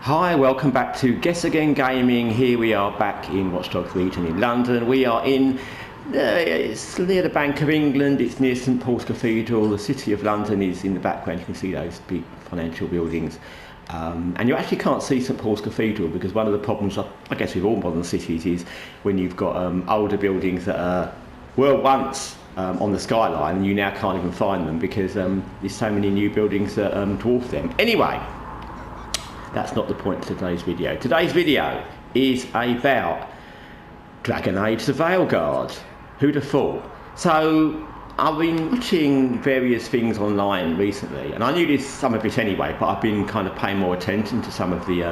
Hi, welcome back to Guessagaingaming. Here we are back in Watchdog region in London. We are in, it's near the Bank of England, it's near St Paul's Cathedral. The City of London is in the background. You can see those big financial buildings. And you actually can't see St Paul's Cathedral because one of the problems, I guess, with all modern cities is when you've got older buildings that were once on the skyline and you now can't even find them because there's so many new buildings that dwarf them. Anyway, that's not the point of today's video. Today's video is about Dragon Age the Veilguard. Who'd have thought? So I've been watching various things online recently, and I knew some of it anyway, but I've been kind of paying more attention to some of the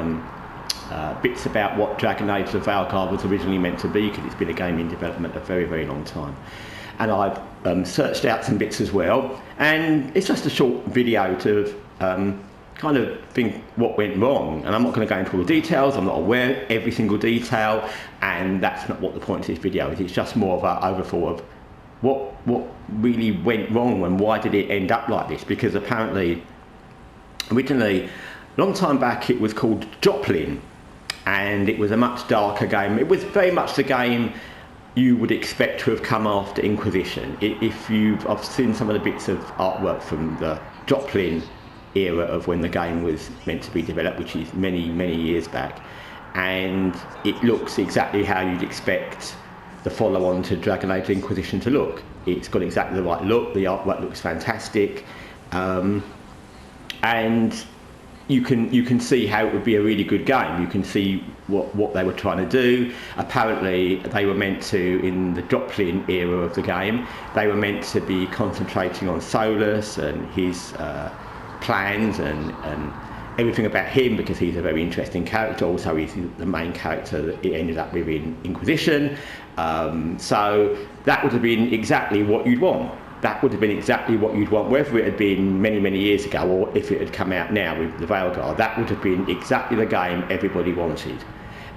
bits about what Dragon Age the Veilguard was originally meant to be, because it's been a game in development a very, very long time. And I've searched out some bits as well, and it's just a short video to kind of think what went wrong, and I'm not going to go into all the details. I'm not aware of every single detail, and that's not what the point of this video is. It's just more of an overthought of what really went wrong and why did it end up like this, because apparently originally, a long time back, it was called Joplin, and it was a much darker game. It was very much the game you would expect to have come after Inquisition. I've seen some of the bits of artwork from the Joplin era of when the game was meant to be developed, which is many, many years back, and it looks exactly how you'd expect the follow-on to Dragon Age Inquisition to look. It's got exactly the right look, the artwork looks fantastic, and you can see how it would be a really good game. You can see what they were trying to do. Apparently they were meant to, in the Joplin era of the game, they were meant to be concentrating on Solus and his plans and everything about him, because he's a very interesting character. Also, he's the main character that it ended up with in Inquisition. So that would have been exactly what you'd want. That would have been exactly what you'd want, whether it had been many, many years ago or if it had come out now with the Veilguard. That would have been exactly the game everybody wanted.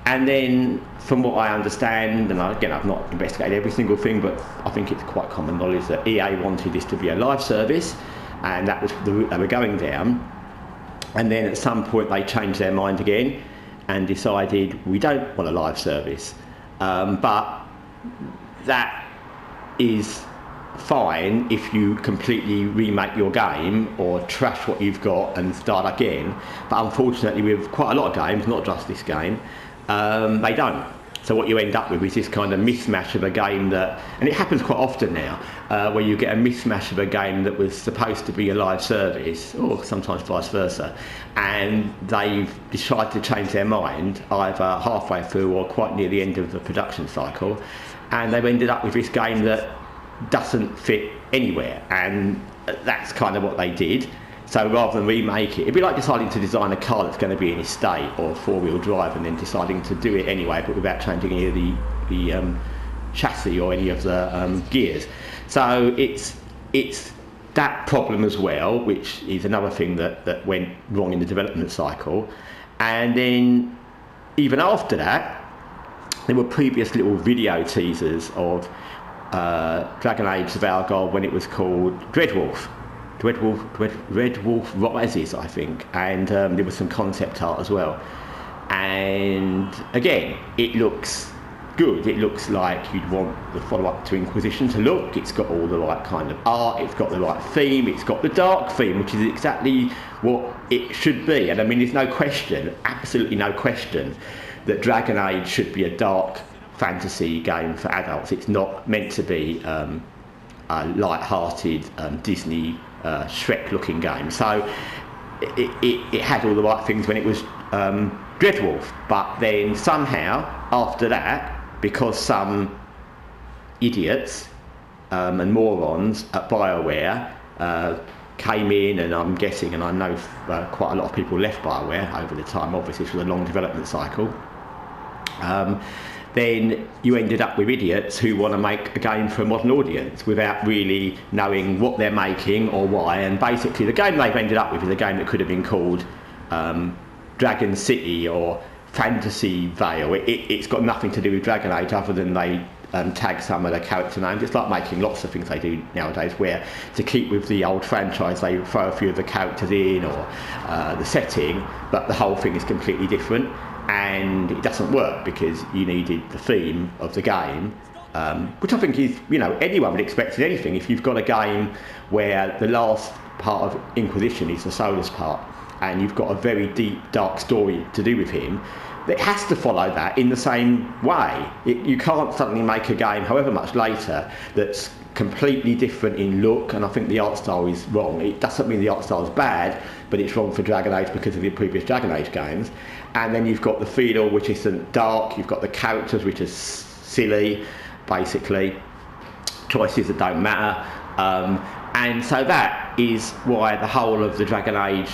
And then, from what I understand, and again, I've not investigated every single thing, but I think it's quite common knowledge that EA wanted this to be a live service, and that was the route they were going down. And then at some point they changed their mind again and decided we don't want a live service. But that is fine if you completely remake your game or trash what you've got and start again. But unfortunately, with quite a lot of games, not just this game, they don't. So what you end up with is this kind of mismatch of a game that, and it happens quite often now, where you get a mismatch of a game that was supposed to be a live service, or sometimes vice versa, and they've decided to change their mind either halfway through or quite near the end of the production cycle, and they've ended up with this game that doesn't fit anywhere, and that's kind of what they did. So rather than remake it, it'd be like deciding to design a car that's going to be an estate or four-wheel drive and then deciding to do it anyway, but without changing any of the chassis or any of the gears. So it's that problem as well, which is another thing that went wrong in the development cycle. And then even after that, there were previous little video teasers of Dragon Age the Veilguard when it was called Dreadwolf Rises, I think, and there was some concept art as well. And again, it looks good. It looks like you'd want the follow-up to Inquisition to look. It's got all the right kind of art, it's got the right theme, it's got the dark theme, which is exactly what it should be. And I mean, there's no question, absolutely no question, that Dragon Age should be a dark fantasy game for adults. It's not meant to be a light-hearted Disney Shrek-looking game. So it had all the right things when it was Dreadwolf, but then somehow after that, because some idiots and morons at BioWare came in, and I'm guessing, and I know quite a lot of people left BioWare over the time, obviously this was a long development cycle, then you ended up with idiots who want to make a game for a modern audience without really knowing what they're making or why. And basically the game they've ended up with is a game that could have been called Dragon City or Fantasy Vale. It's got nothing to do with Dragon Age other than they tag some of the character names. It's like making lots of things they do nowadays, where to keep with the old franchise they throw a few of the characters in or the setting, but the whole thing is completely different, and it doesn't work because you needed the theme of the game, which I think is, anyone would expect in anything. If you've got a game where the last part of Inquisition is the Solus part, and you've got a very deep, dark story to do with him, it has to follow that in the same way. You can't suddenly make a game, however much later, that's completely different in look, and I think the art style is wrong. It doesn't mean the art style is bad, but it's wrong for Dragon Age because of the previous Dragon Age games. And then you've got the feel, which isn't dark, you've got the characters, which are silly, basically, choices that don't matter. And so that is why the whole of the Dragon Age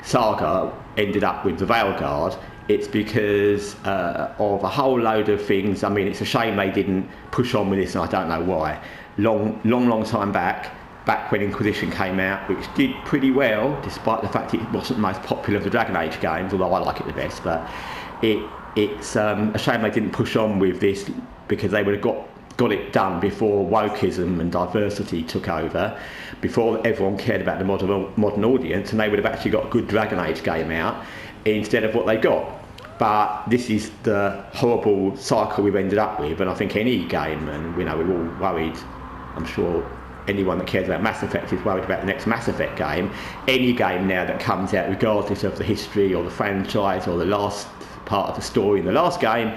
saga ended up with the Veilguard. It's because of a whole load of things. I mean, it's a shame they didn't push on with this, and I don't know why. Long time back when Inquisition came out, which did pretty well, despite the fact it wasn't the most popular of the Dragon Age games, although I like it the best. But it's a shame they didn't push on with this, because they would have got it done before wokeism and diversity took over, before everyone cared about the modern audience, and they would have actually got a good Dragon Age game out instead of what they got. But this is the horrible cycle we've ended up with, and I think any game, and we're all worried, I'm sure anyone that cares about Mass Effect is worried about the next Mass Effect game. Any game now that comes out, regardless of the history or the franchise or the last part of the story in the last game,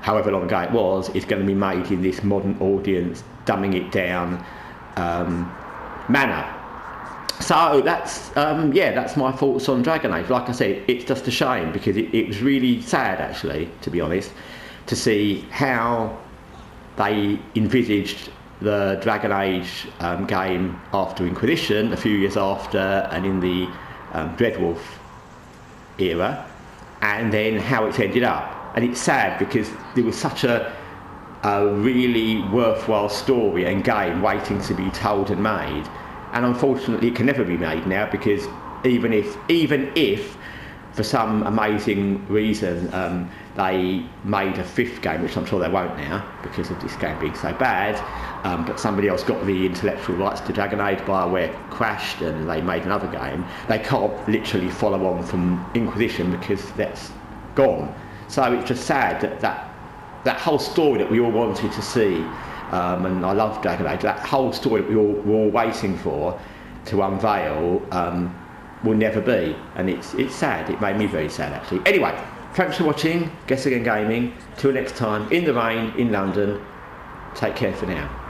however long ago it was, is going to be made in this modern audience, dumbing it down manner. So that's my thoughts on Dragon Age. Like I said, it's just a shame, because it was really sad, actually, to be honest, to see how they envisaged the Dragon Age game after Inquisition, a few years after, and in the Dreadwolf era, and then how it's ended up. And it's sad because there was such a really worthwhile story and game waiting to be told and made, and unfortunately it can never be made now, because even if for some amazing reason they made a fifth game, which I'm sure they won't now because of this game being so bad, but somebody else got the intellectual rights to Dragon Age, BioWare crashed and they made another game, they can't literally follow on from Inquisition because that's gone. So it's just sad that whole story that we all wanted to see, and I love Dragon Age, that whole story that were all waiting for to unveil, will never be. And it's sad. It made me very sad, actually. Anyway, thanks for watching Guessagaingaming. Till next time, in the rain, in London. Take care for now.